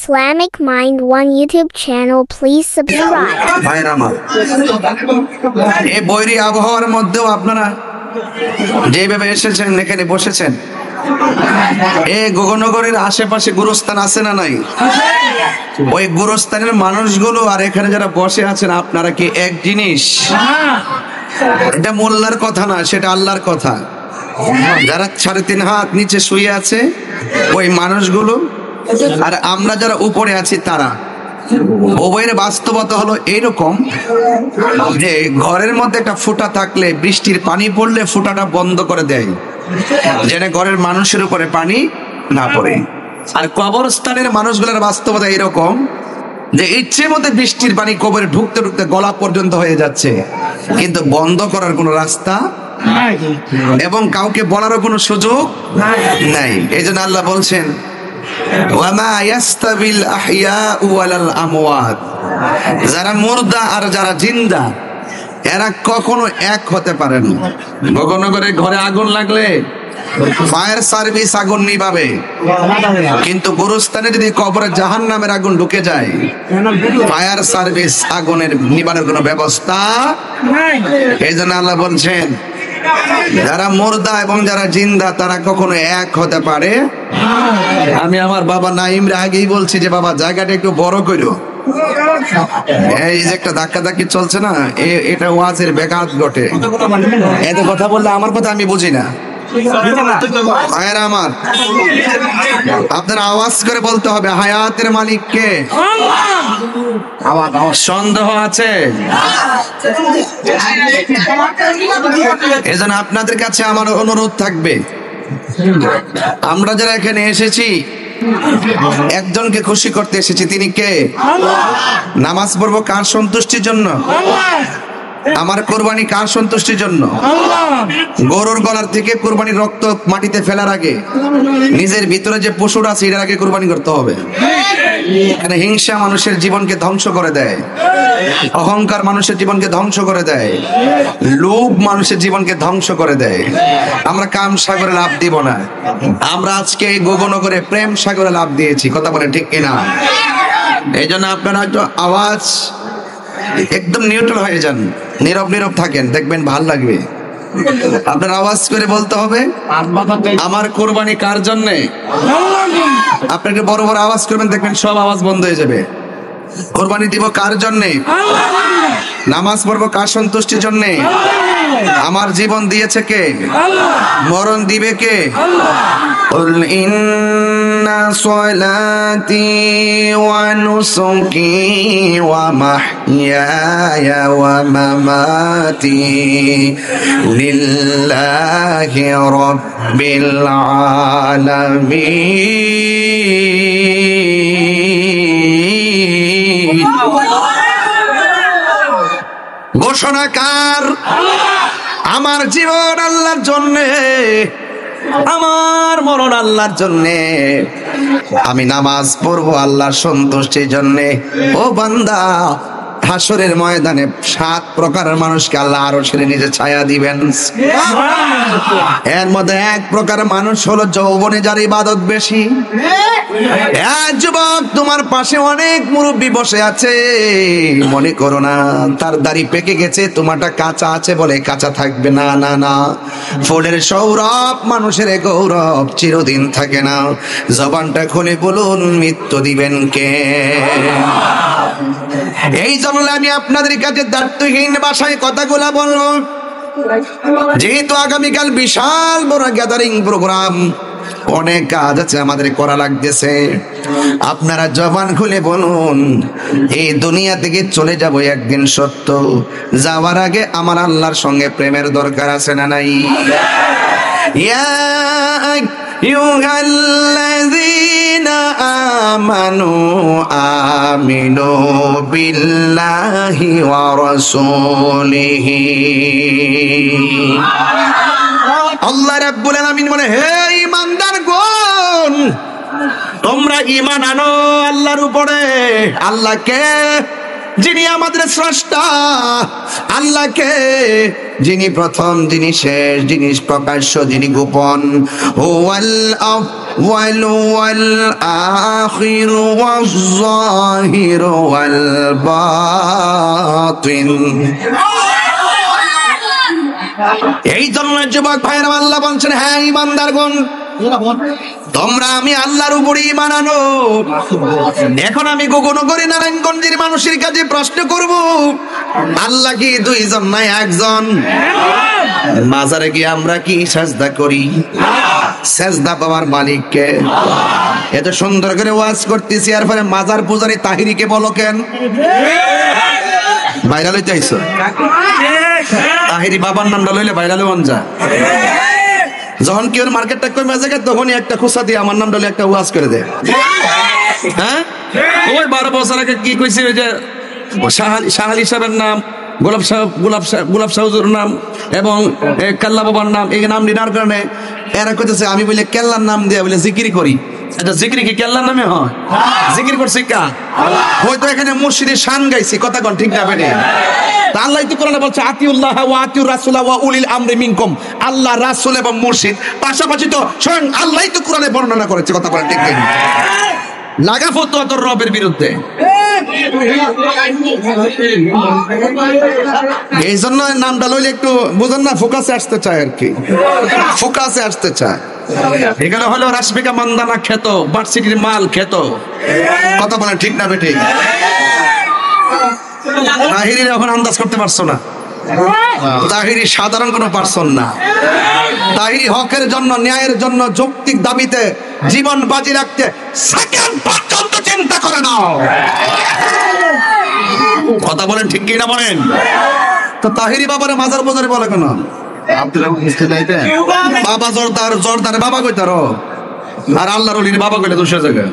Islamic Mind One YouTube channel. Please subscribe. ভাইরা আমার, এই বৈরী আবহাওয়ার মধ্যেও আপনারা যেভাবে এসেছেন, এখানে বসেছেন, এই গগনগরের আশেপাশে গুরুস্থান আছে না নাই? ওই গুরুস্থানের মানুষগুলো আর এখানে যারা বসে আছেন, আপনারা কি এক জিনিস? এটা মোল্লার কথা না, সেটা আল্লাহর কথা। যারা 3.5 হাত নিচে শুয়ে আছে ওই মানুষগুলো, আর আমরা যারা উপরে আছি তারা। উভয়ের বাস্তবতা হলো এইরকম যে ঘরের মধ্যে একটা ফুটা থাকলে বৃষ্টির পানি পড়লে ফুটাটা বন্ধ করে দেয়, যেন ঘরের মানুষের উপরে পানি না পড়ে। আর কবরস্থানের মানুষগুলোর বাস্তবতা এরকম যে ইচ্ছে মতো বৃষ্টির পানি কবরে ঢুকতে ঢুকতে গলা পর্যন্ত হয়ে যাচ্ছে, কিন্তু বন্ধ করার কোনো রাস্তা এবং কাউকে বলারও কোনো সুযোগ নাই। এই জন্য আল্লাহ বলছেন, ওয়ামা ইয়াস্তাবিল আহইয়াউ ওয়ালাল আমওয়াত, যারা মুর্দা আর যারা জিন্দা এরা কখনো এক হতে পারে না। গগনগরে ঘরে আগুন লাগলে ফায়ার সার্ভিস আগুন নিভাবে, কিন্তু গুরুস্থানে যদি কবরে জাহান্নামের আগুন ঢুকে যায়, ফায়ার সার্ভিস আগুনের নিভানোর কোনো ব্যবস্থা নাই। এই জন্য আল্লাহ বলছেন, যারা মুর্দা এবং যারা জিন্দা তারা কখনো এক হতে পারে। আমি আমার বাবা নাইমরে আগেই বলছি যে বাবা জায়গাটা একটু বড় করো। এই যে একটা ধাক্কাধাক্কি চলছে না, এটা ওয়াজের ব্যাঘাত ঘটে। এত কথা বললে আমার কথা আমি বুঝি না। ভাইয়েরা আমার, আপনার আওয়াজ করে বলতে হবে, হায়াতের মালিক কে? সন্দেহ আছে? এজন্য আপনাদের কাছে আমার অনুরোধ থাকবে, আমরা যারা এখানে এসেছি একজনকে খুশি করতে এসেছি। তিনি কে? নামাজ পড়বো কার সন্তুষ্টির জন্য? আমার কোরবানি কার সন্তুষ্টির জন্য? গরুর গলার থেকে কোরবানির রক্ত মাটিতে ফেলার আগে নিজের ভিতরে যে পশুরা আছে এটার আগে কোরবানি করতে হবে। এখানে হিংসা মানুষের জীবনকে ধ্বংস করে দেয়, অহংকার মানুষের জীবনকে ধ্বংস করে দেয়, লোভ মানুষের জীবনকে ধ্বংস করে দেয়। আমরা কাম সাগরে লাভ দিব না, আমরা আজকে গগনগরে প্রেম সাগরে লাভ দিয়েছি। কথা বলে ঠিক কিনা? এই জন্য আপনারা একটু আওয়াজ একদম নিউট্রাল হয়ে যান, নীরব নীরব থাকেন, দেখবেন ভাল লাগবে। আপনার আওয়াজ করে বলতে হবে, আমার কোরবানি কার জন্য? আপনি একটু বড় বড় আওয়াজ করবেন, দেখবেন সব আওয়াজ বন্ধ হয়ে যাবে। কোরবানি দিব কার জন্য? নামাজ পড়বো কার সন্তুষ্টির জন্য? আমার জীবন দিয়েছে কে? মরণ দিবে কে? কুল ইন্না সলাতি ওয়া নুসুকি ওয়া মাহইয়ায়া ওয়া মামাতি লিল্লাহি রাব্বিল আলামিন। ঘোষণাকার, আমার জীবন আল্লাহর জন্যে, আমার মরণ আল্লাহর জন্যে, আমি নামাজ পড়বো আল্লাহর সন্তুষ্টির জন্যে। ও বান্দা, হাসরের ময়দানে 7 প্রকারের মানুষকে আল্লাহ আরো ছেড়ে নিজে ছায়া দিবেন। এর মধ্যে 1 প্রকার মানুষ হলো যৌবনে যার ইবাদত বেশি। যুবক, তোমার পাশে অনেক মুরব্বী বসে আছে, মনে করো না তার দাড়ি পেকে গেছে, তোমারটা কাঁচা আছে বলে কাঁচা থাকবে। না না না, ফুলের সৌরভ মানুষের গৌরব চিরদিন থাকে না। জবানটা খুলে বলুন, মৃত্যু দিবেন কে? এই জন্য আমি আপনাদের কাছে দায়িত্বহীন ভাষায় কথাগুলা বলবো। যেহেতু আগামীকাল বিশাল বড় গ্যাদারিং প্রোগ্রাম, অনেক কাজ আছে আমাদের করা লাগতেছে, আপনারা জবান খুলে বলুন, এই দুনিয়া থেকে চলে যাব একদিন সত্য, যাওয়ার আগে আমার আল্লাহর সঙ্গে প্রেমের দরকার আছে না নাই? ইয়া আইয়ুহাল্লাযীনা আমানু আমিনু বিল্লাহি ওয়া রাসূলিহি। আল্লাহ রাব্বুল আলামিন বলে, হে ঈমানদারগণ, তোমরা ঈমান আনো আল্লাহর উপরে। আল্লাহকে যিনি আমাদের স্রষ্টা, আল্লাহকে যিনি প্রথম, যিনি শেষ, যিনি প্রকাশ্য, যিনি গোপন। والآخر والظاهر والباطن। এই জন্য যুবক ভাইরা আল্লাহ বলছেন, হ্যাঁ ঈমানদারগণ, তোমরা আমি আল্লাহর উপরে ঈমান আনো। এখন আমি গগনগরী নারায়ণগঞ্জের মানুষের কাছে প্রশ্ন করব, আল্লাহ কি দুইজন নাই একজন? মাজারে গিয়ে আমরা কি সাজদা করি? সাজদা পাওয়ার মালিককে। এত সুন্দর করে ওয়াজ করতেছি, আর পরে মাজার পূজারী তাহিরিকে বলো কেন? ভাইরাল হইতে আইছো? তাহিরি বাবার নামটা লইলে ভাইরাল হন যা। যখন কেউ মার্কেটটা করে মেজাকে, তখনই একটা খুসা দিয়ে আমার নামটা একটা ওয়াজ করে দেয়। হ্যাঁ, ওই 12 বছর আগে কি কইছে, ওই যে শাহালি সাহেবের নাম, গোলাপ শাহুজুর নাম এবং কাল্লা বাবার নাম, এই নাম নেওয়ার কারণে এরা কইতেছে আমি বলে কেল্লার নাম দিয়ে বলে জিকিরি করি। এটা জিকিরি কি কেল্লার নামে হয়? জিকির করছি কা? হয়তো এখানে মুর্শিদের শান গাইছি, কথা কোন ঠিক না বেটে? আল্লাহ তো কোরআনে বলছে আতিউল্লাহ ওয়া আতিউর রাসূল ওয়া উলিল আমরি মিনকুম। আল্লাহ, রাসূল এবং মুর্শিদ পাশাপাশি তো স্বয়ং আল্লাহই তো কোরআনে বর্ণনা করেছে, কথা বলা ঠিক না? লাগা ফতোয়া তোর রবের বিরুদ্ধে। এই জন্য নামটা লইলে একটু বুঝেন না, ফোকাসে আসতে চায় আর কি, ফোকাসে আসতে চায়। এখানে হলো রাশমিকা মান্দানা খেত, ভার্সিটির মাল খেত, কথা বলা ঠিক না বেটে? তাহিরির এখন আন্দাজ করতে পারছো না? তাহিরি সাধারণ কোনো পারসন না। তাহিরি হকের জন্য, ন্যায়ের জন্য, যৌক্তিক দাবিতে জীবন বাজি রাখতে সেকেন্ড পর্যন্ত চিন্তা করে না। কথা বলেন ঠিক কিনা বলেন? তো তাহিরি বাবারে মাজার বাজারে বলে কেন? বাবা জোরদার, জোরদার বাবা কইতার, আর আল্লাহর ওলির বাবা কইলে দুশো জায়গায়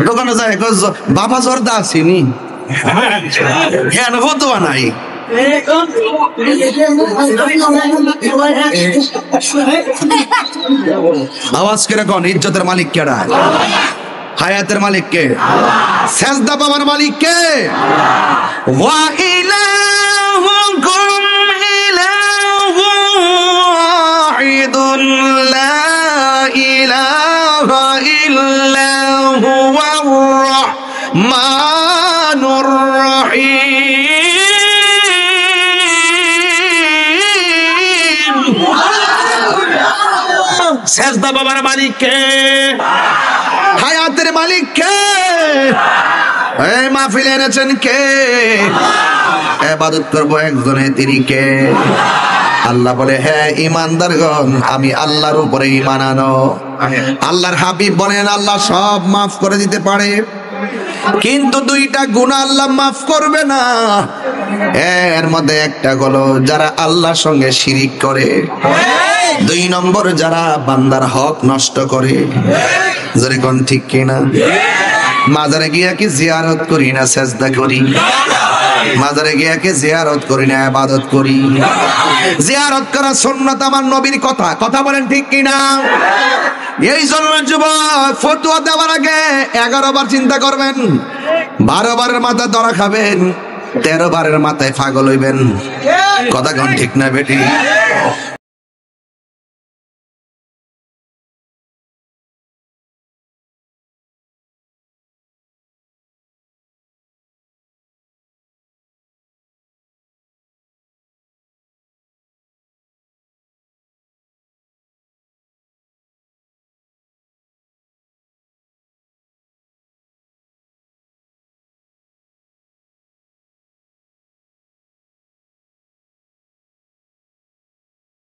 দোকানে যায় বাবা জোরদা আসিনি, হ্যাঁ ফতোয়া নাই। আওয়াজ করে কোন ইজ্জতের মালিক কেডা? হায়াতের মালিক কে? সেজদা পাওয়ার মালিক কে? ওয়া ইলাহুকুম ইলাহুন ওয়াহিদুন লা ইলাহা ইল্লা হুয়ার রাহমানুর রহিম। সেজদা বাবার মালিক কে? হায়াতের মালিক কে? এই মাহফিলে এনেছেন কে? ইবাদত করব একজনে, তিনি কে? আল্লাহ বলে, হ্যাঁ ঈমানদারগণ, আমি আল্লাহর উপরে ঈমান আনো। আল্লাহর হাবিব বলেন আল্লাহ সব মাফ করে দিতে পারে, কিন্তু দুইটা গুনাহ আল্লাহ মাফ করবে না। এর মধ্যে একটা হলো যারা আল্লাহর সঙ্গে শিরিক করে, 2 নম্বর যারা বান্দার হক নষ্ট করে। যেরকম ঠিক কিনা? মাজারে গিয়া কি জিয়ারত করি না সেজদা করি? মাজারে গিয়া কি জিয়ারত করি না ইবাদত করি? জিয়ারত করা সুন্নাত আমার নবীর কথা, কথা বলেন ঠিক কিনা? এই জন্য যুবক, ফতোয়া দেওয়ার আগে 11 বার চিন্তা করবেন, 12 বারের মাথায় ধরা খাবেন, 13 বারের মাথায় পাগল হইবেন, কথা কোন ঠিক না বেটি?